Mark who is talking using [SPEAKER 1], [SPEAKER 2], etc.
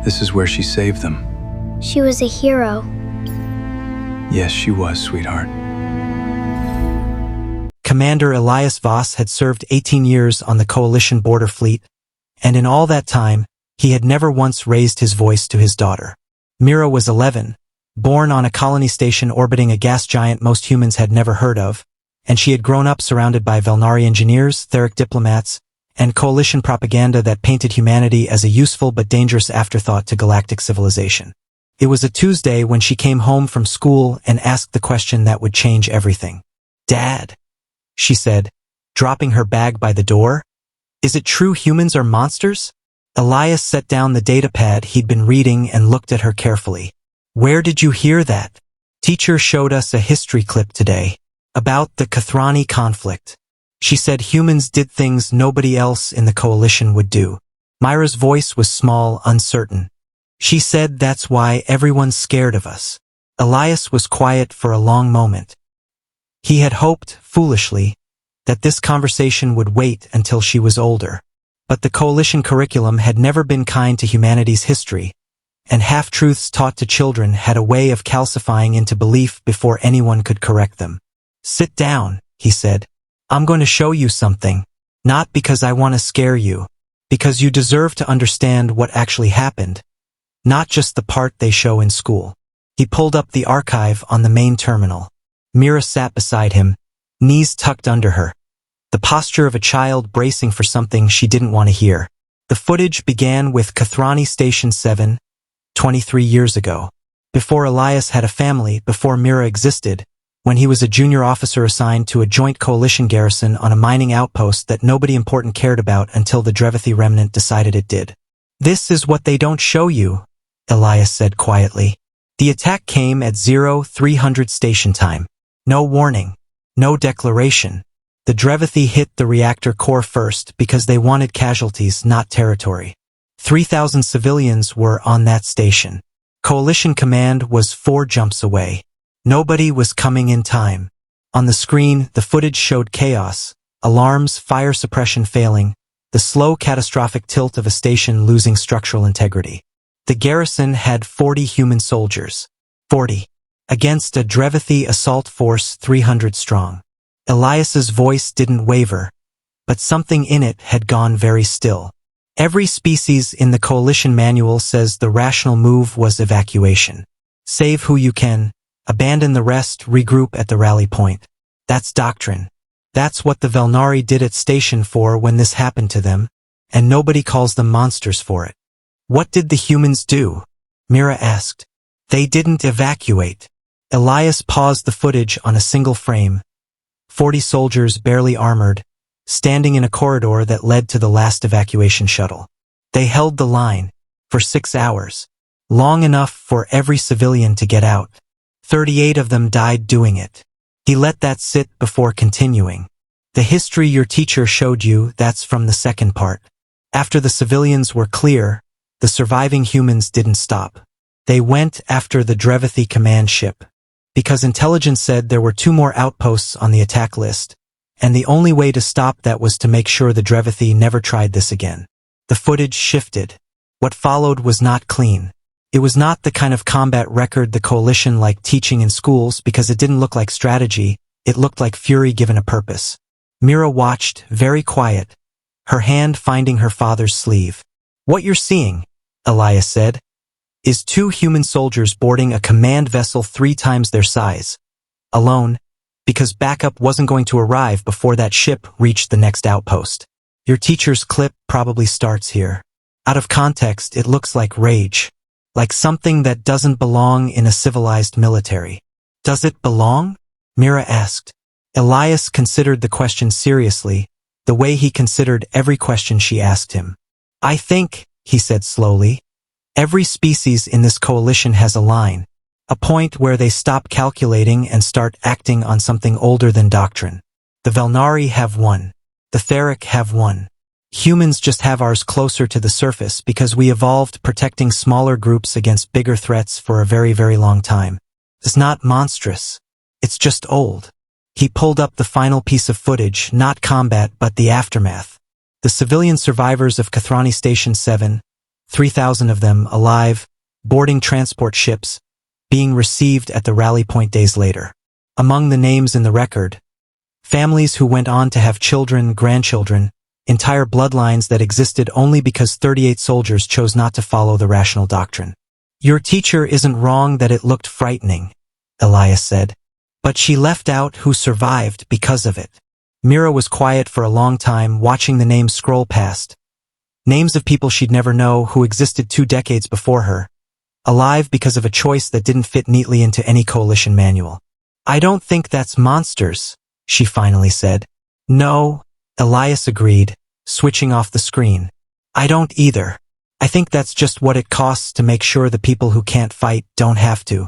[SPEAKER 1] This is where she saved them.
[SPEAKER 2] She was a hero.
[SPEAKER 1] Yes, she was, sweetheart.
[SPEAKER 3] Commander Elias Voss had served 18 years on the Coalition border fleet, and in all that time, he had never once raised his voice to his daughter. Mira was 11, born on a colony station orbiting a gas giant most humans had never heard of, and she had grown up surrounded by Velnari engineers, Theric diplomats, and Coalition propaganda that painted humanity as a useful but dangerous afterthought to galactic civilization. It was a Tuesday when she came home from school and asked the question that would change everything. "Dad," she said, dropping her bag by the door, "is it true humans are monsters?" Elias set down the datapad he'd been reading and looked at her carefully. "Where did you hear that?" "Teacher showed us a history clip today about the Kethrani conflict. She said humans did things nobody else in the Coalition would do." Mira's voice was small, uncertain. "She said that's why everyone's scared of us." Elias was quiet for a long moment. He had hoped, foolishly, that this conversation would wait until she was older. But the Coalition curriculum had never been kind to humanity's history, and half-truths taught to children had a way of calcifying into belief before anyone could correct them. "Sit down," he said. "I'm going to show you something. Not because I want to scare you. Because you deserve to understand what actually happened. Not just the part they show in school." He pulled up the archive on the main terminal. Mira sat beside him, knees tucked under her, the posture of a child bracing for something she didn't want to hear. The footage began with Kethrani Station 7, 23 years ago. Before Elias had a family, before Mira existed, when he was a junior officer assigned to a joint coalition garrison on a mining outpost that nobody important cared about until the Drevithi remnant decided it did. "This is what they don't show you," Elias said quietly. "The attack came at 0300 station time. No warning. No declaration. The Drevithi hit the reactor core first because they wanted casualties, not territory. 3,000 civilians were on that station. Coalition command was 4 jumps away. Nobody was coming in time." On the screen, the footage showed chaos, alarms, fire suppression failing, the slow catastrophic tilt of a station losing structural integrity. The garrison had 40 human soldiers. 40. Against a Drevithi assault force 300 strong. Elias's voice didn't waver, but something in it had gone very still. Every species in the Coalition manual says the rational move was evacuation. Save who you can, abandon the rest, regroup at the rally point. That's doctrine. That's what the Velnari did at Station 4 when this happened to them, and nobody calls them monsters for it. "What did the humans do?" Mira asked. "They didn't evacuate." Elias paused the footage on a single frame. 40 soldiers barely armored, standing in a corridor that led to the last evacuation shuttle. They held the line, for 6 hours. Long enough for every civilian to get out. 38 of them died doing it. He let that sit before continuing. "The history your teacher showed you, that's from the second part. After the civilians were clear, the surviving humans didn't stop. They went after the Drevithi command ship. Because intelligence said there were 2 more outposts on the attack list, and the only way to stop that was to make sure the Drevithi never tried this again." The footage shifted. What followed was not clean. It was not the kind of combat record the Coalition liked teaching in schools because it didn't look like strategy, it looked like fury given a purpose. Mira watched, very quiet, her hand finding her father's sleeve. "What you're seeing," Elias said, "is 2 human soldiers boarding a command vessel 3 times their size. Alone, because backup wasn't going to arrive before that ship reached the next outpost. Your teacher's clip probably starts here. Out of context, it looks like rage. Like something that doesn't belong in a civilized military." "Does it belong?" Mira asked. Elias considered the question seriously, the way he considered every question she asked him. "I think," he said slowly, "every species in this coalition has a line, a point where they stop calculating and start acting on something older than doctrine. The Velnari have one. The Theric have one. Humans just have ours closer to the surface because we evolved protecting smaller groups against bigger threats for a very, very long time. It's not monstrous. It's just old." He pulled up the final piece of footage, not combat but the aftermath. The civilian survivors of Kethrani Station 7, 3,000 of them alive, boarding transport ships, being received at the rally point days later. Among the names in the record, families who went on to have children, grandchildren, entire bloodlines that existed only because 38 soldiers chose not to follow the rational doctrine. Your teacher isn't wrong that it looked frightening, Elias said, but she left out who survived because of it. Mira was quiet for a long time, watching the names scroll past. Names of people she'd never know who existed 2 decades before her, alive because of a choice that didn't fit neatly into any coalition manual. I don't think that's monsters, she finally said. No, Elias agreed, switching off the screen. I don't either. I think that's just what it costs to make sure the people who can't fight don't have to.